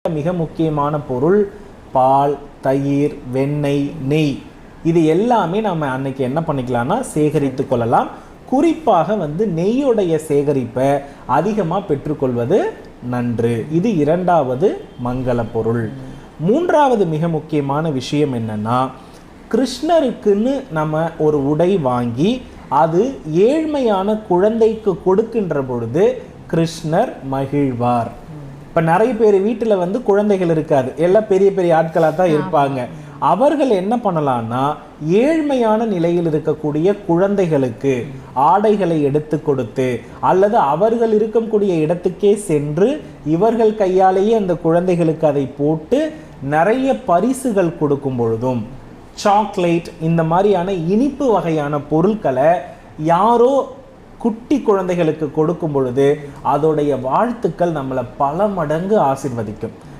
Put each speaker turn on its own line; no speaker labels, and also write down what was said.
மிக முக்கியமான பொருள் பால், தயிர், வெண்ணெய், நெய். இது எல்லாமே நம்ம அன்னைக்கு என்ன பண்ணிக்கலாம்னா சேகரித்து கொள்ளலாம். குறிப்பாக நெய்யுடைய சேகரிப்பை அதிகமாக பெற்றுக்கொள்வது நன்று. இது இரண்டாவது மங்கள பொருள். மூன்றாவது மிக முக்கியமான விஷயம் என்னன்னா, கிருஷ்ணருக்குன்னு நம்ம ஒரு உடை வாங்கி அது ஏழ்மையான குழந்தைக்கு கொடுக்கின்ற பொழுது கிருஷ்ணர் மகிழ்வார். இப்போ நிறைய பேர் வீட்டில் குழந்தைகள் இருக்காது, எல்லாம் பெரிய பெரிய ஆட்களாக தான் இருப்பாங்க. அவர்கள் என்ன பண்ணலாம்னா, ஏழ்மையான நிலையில் இருக்கக்கூடிய குழந்தைகளுக்கு ஆடைகளை எடுத்து கொடுத்து, அல்லது அவர்கள் இருக்கக்கூடிய இடத்துக்கே சென்று இவர்கள் கையாலேயே அந்த குழந்தைகளுக்கு அதை போட்டு நிறைய பரிசுகள் கொடுக்கும் பொழுதும், சாக்லேட் இந்த மாதிரியான இனிப்பு வகையான பொருட்களை யாரோ குட்டி குழந்தைகளுக்கு கொடுக்கும் பொழுது அதோடைய வாழ்த்துக்கள் நம்மளை பல மடங்கு ஆசீர்வதிக்கும்.